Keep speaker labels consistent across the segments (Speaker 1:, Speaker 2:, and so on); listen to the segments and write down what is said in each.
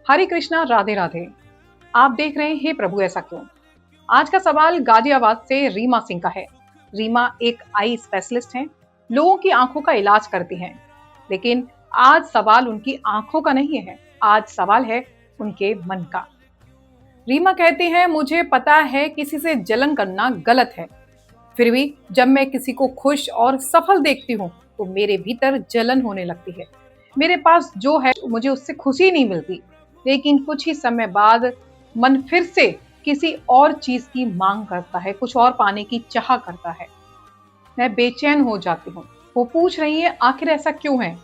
Speaker 1: हरे कृष्णा, राधे राधे। आप देख रहे हैं हे प्रभु ऐसा क्यों। आज का सवाल गाजियाबाद से रीमा सिंह का है। रीमा एक आई स्पेशलिस्ट हैं, लोगों की आंखों का इलाज करती हैं। लेकिन आज सवाल उनकी आंखों का नहीं है, आज सवाल है उनके मन का। रीमा कहती हैं, मुझे पता है किसी से जलन करना गलत है, फिर भी जब मैं किसी को खुश और सफल देखती हूँ तो मेरे भीतर जलन होने लगती है। मेरे पास जो है मुझे उससे खुशी नहीं मिलती, लेकिन कुछ ही समय बाद मन फिर से किसी और चीज की मांग करता है, कुछ और पाने की चाह करता है। मैं बेचैन हो जाती हूँ। वो पूछ रही है आखिर ऐसा क्यों है,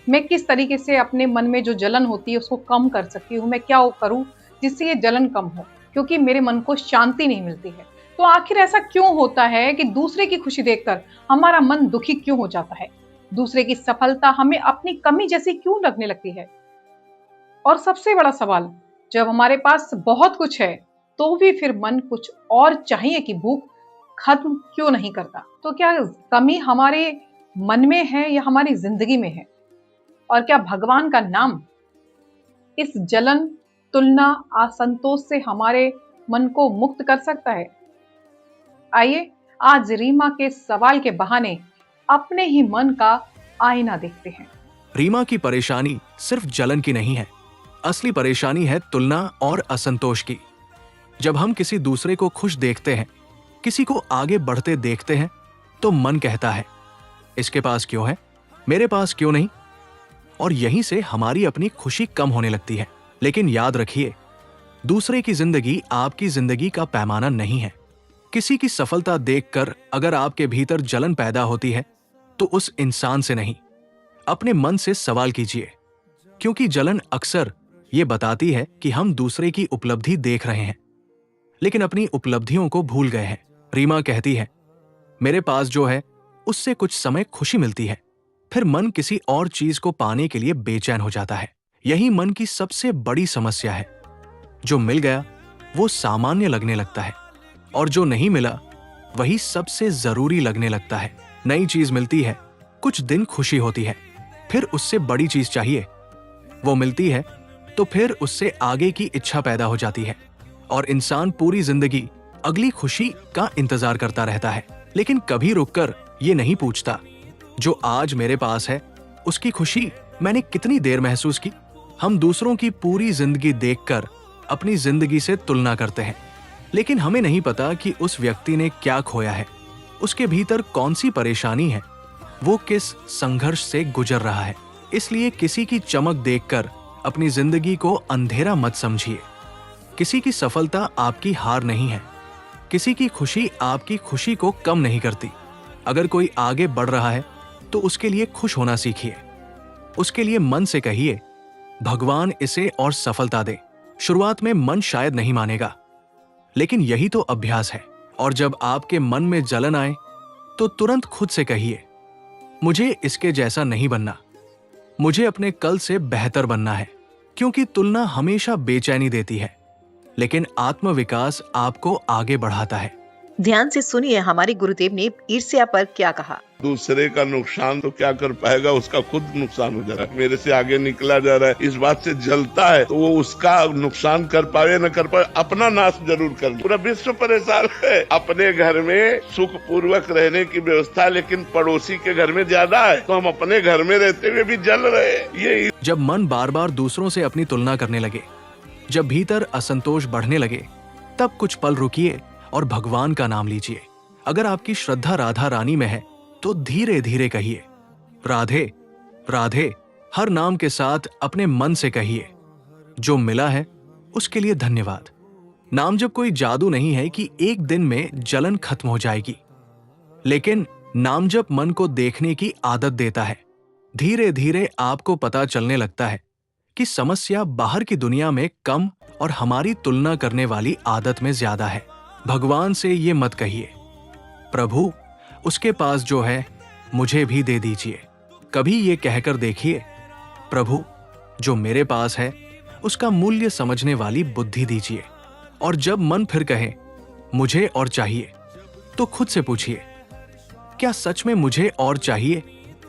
Speaker 1: मैं किस तरीके से अपने मन में जो जलन होती है उसको कम कर सकती हूँ, मैं क्या करूँ जिससे ये जलन कम हो, क्योंकि मेरे मन को शांति नहीं मिलती है। तो आखिर ऐसा क्यों होता है कि दूसरे की खुशी देखकर हमारा मन दुखी क्यों हो जाता है, दूसरे की सफलता हमें अपनी कमी जैसी क्यों लगने लगती है। और सबसे बड़ा सवाल, जब हमारे पास बहुत कुछ है तो भी फिर मन कुछ और चाहिए की भूख खत्म क्यों नहीं करता। तो क्या कमी हमारे मन में है या हमारी जिंदगी में है, और क्या भगवान का नाम इस जलन, तुलना, असंतोष से हमारे मन को मुक्त कर सकता है। आइए आज रीमा के सवाल के बहाने अपने ही मन का आईना देखते हैं।
Speaker 2: रीमा की परेशानी सिर्फ जलन की नहीं है, असली परेशानी है तुलना और असंतोष की। जब हम किसी दूसरे को खुश देखते हैं, किसी को आगे बढ़ते देखते हैं, तो मन कहता है इसके पास क्यों है, मेरे पास क्यों नहीं, और यहीं से हमारी अपनी खुशी कम होने लगती है। लेकिन याद रखिए, दूसरे की जिंदगी आपकी जिंदगी का पैमाना नहीं है। किसी की सफलता देखकर अगर आपके भीतर जलन पैदा होती है तो उस इंसान से नहीं, अपने मन से सवाल कीजिए, क्योंकि जलन अक्सर ये बताती है कि हम दूसरे की उपलब्धि देख रहे हैं लेकिन अपनी उपलब्धियों को भूल गए हैं। रीमा कहती है मेरे पास जो है उससे कुछ समय खुशी मिलती है, फिर मन किसी और चीज को पाने के लिए बेचैन हो जाता है। यही मन की सबसे बड़ी समस्या है। जो मिल गया वो सामान्य लगने लगता है और जो नहीं मिला वही सबसे जरूरी लगने लगता है। नई चीज मिलती है, कुछ दिन खुशी होती है, फिर उससे बड़ी चीज चाहिए, वो मिलती है तो फिर उससे आगे की इच्छा पैदा हो जाती है और इंसान पूरी जिंदगी अगली खुशी का इंतजार करता रहता है, लेकिन कभी रुककर ये नहीं पूछता जो आज मेरे पास है उसकी खुशी मैंने कितनी देर महसूस की। हम दूसरों की पूरी जिंदगी देखकर अपनी जिंदगी से तुलना करते हैं, लेकिन हमें नहीं पता कि उस व्यक्ति ने क्या खोया है, उसके भीतर कौन सी परेशानी है, वो किस संघर्ष से गुजर रहा है। इसलिए किसी की चमक देखकर अपनी जिंदगी को अंधेरा मत समझिए। किसी की सफलता आपकी हार नहीं है, किसी की खुशी आपकी खुशी को कम नहीं करती। अगर कोई आगे बढ़ रहा है तो उसके लिए खुश होना सीखिए, उसके लिए मन से कहिए भगवान इसे और सफलता दे। शुरुआत में मन शायद नहीं मानेगा, लेकिन यही तो अभ्यास है। और जब आपके मन में जलन आए तो तुरंत खुद से कहिए मुझे इसके जैसा नहीं बनना, मुझे अपने कल से बेहतर बनना है। क्योंकि तुलना हमेशा बेचैनी देती है, लेकिन आत्मविकास आपको आगे बढ़ाता है।
Speaker 3: ध्यान से सुनिए हमारे गुरुदेव ने ईर्ष्या पर क्या कहा।
Speaker 4: दूसरे का नुकसान तो क्या कर पाएगा, उसका खुद नुकसान हो जा रहा है। मेरे से आगे निकला जा रहा है, इस बात से जलता है, तो वो उसका नुकसान कर पाए न कर पाए, अपना नाश जरूर कर ले। पूरा विश्व परेशान है। अपने घर में सुख पूर्वक रहने की व्यवस्था लेकिन पड़ोसी के घर में ज्यादा है, तो हम अपने घर में रहते हुए भी जल रहे हैं। ये
Speaker 2: जब मन बार बार दूसरों से अपनी तुलना करने लगे, जब भीतर असंतोष बढ़ने लगे, तब कुछ पल रुकिए और भगवान का नाम लीजिए। अगर आपकी श्रद्धा राधा रानी में है तो धीरे धीरे कहिए राधे राधे। हर नाम के साथ अपने मन से कहिए जो मिला है उसके लिए धन्यवाद। नाम जब कोई जादू नहीं है कि एक दिन में जलन खत्म हो जाएगी, लेकिन नाम जब मन को देखने की आदत देता है। धीरे धीरे आपको पता चलने लगता है कि समस्या बाहर की दुनिया में कम और हमारी तुलना करने वाली आदत में ज्यादा है। भगवान से ये मत कहिए प्रभु उसके पास जो है मुझे भी दे दीजिए। कभी ये कहकर देखिए प्रभु जो मेरे पास है उसका मूल्य समझने वाली बुद्धि दीजिए। और जब मन फिर कहे मुझे और चाहिए, तो खुद से पूछिए क्या सच में मुझे और चाहिए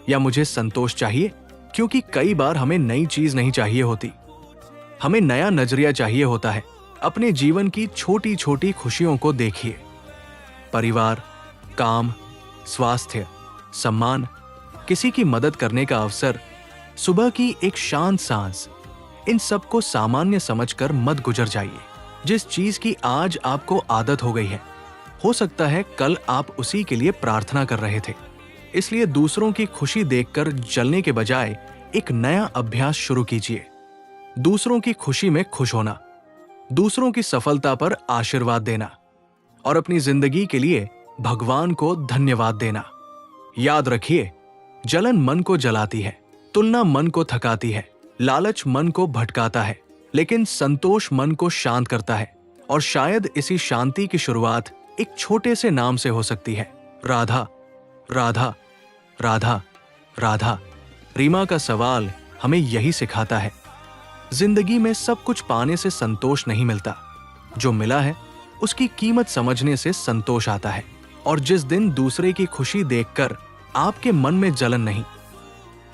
Speaker 2: या मुझे संतोष चाहिए। क्योंकि कई बार हमें नई चीज नहीं चाहिए होती, हमें नया नजरिया चाहिए होता है। अपने जीवन की छोटी छोटी खुशियों को देखिए। परिवार, काम, स्वास्थ्य, सम्मान, किसी की मदद करने का अवसर, सुबह की एक शांत सांस, इन सबको सामान्य समझकर मत गुजर जाइए। जिस चीज की आज आपको आदत हो गई है, हो सकता है कल आप उसी के लिए प्रार्थना कर रहे थे। इसलिए दूसरों की खुशी देखकर जलने के बजाय एक नया अभ्यास शुरू कीजिए। दूसरों की खुशी में खुश होना, दूसरों की सफलता पर आशीर्वाद देना और अपनी जिंदगी के लिए भगवान को धन्यवाद देना। याद रखिए, जलन मन को जलाती है, तुलना मन को थकाती है, लालच मन को भटकाता है, लेकिन संतोष मन को शांत करता है। और शायद इसी शांति की शुरुआत एक छोटे से नाम से हो सकती है। राधा, राधा, राधा, राधा। रीमा का सवाल हमें यही सिखाता है। जिंदगी में सब कुछ पाने से संतोष नहीं मिलता, जो मिला है उसकी कीमत समझने से संतोष आता है। और जिस दिन दूसरे की खुशी देखकर आपके मन में जलन नहीं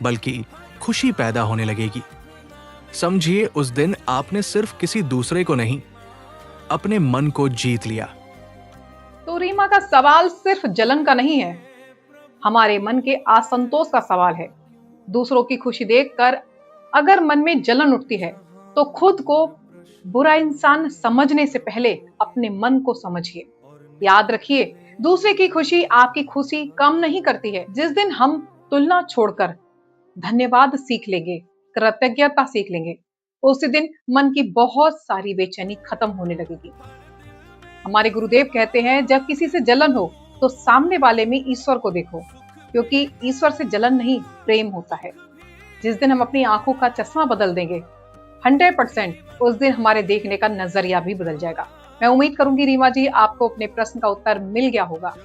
Speaker 2: बल्कि खुशी पैदा होने लगेगी, समझिए उस दिन आपने सिर्फ किसी दूसरे को नहीं, अपने मन को जीत लिया।
Speaker 1: तो रीमा का सवाल सिर्फ जलन का नहीं है, हमारे मन के असंतोष का सवाल है। दूसरों की खुशी देखकर अगर मन में जलन उठती है तो खुद को बुरा इंसान समझने से पहले अपने मन को समझिए। याद रखिए, दूसरे की खुशी आपकी खुशी कम नहीं करती है। जिस दिन हम तुलना छोड़कर धन्यवाद सीख लेंगे, कृतज्ञता सीख लेंगे, उसी दिन मन की बहुत सारी बेचैनी खत्म होने लगेगी। हमारे गुरुदेव कहते हैं, जब किसी से जलन हो तो सामने वाले में ईश्वर को देखो, क्योंकि ईश्वर से जलन नहीं प्रेम होता है। जिस दिन हम अपनी आंखों का चश्मा बदल देंगे 100%, उस दिन हमारे देखने का नजरिया भी बदल जाएगा। मैं उम्मीद करूंगी रीमा जी, आपको अपने प्रश्न का उत्तर मिल गया होगा।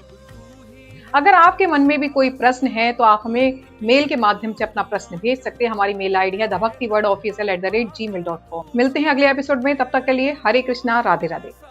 Speaker 1: अगर आपके मन में भी कोई प्रश्न है तो आप हमें मेल के माध्यम से अपना प्रश्न भेज सकते हैं। हमारी मेल आईडी है thebhaktiwordofficial@gmail.com। मिलते हैं अगले एपिसोड में, तब तक के लिए हरे कृष्णा, राधे राधे।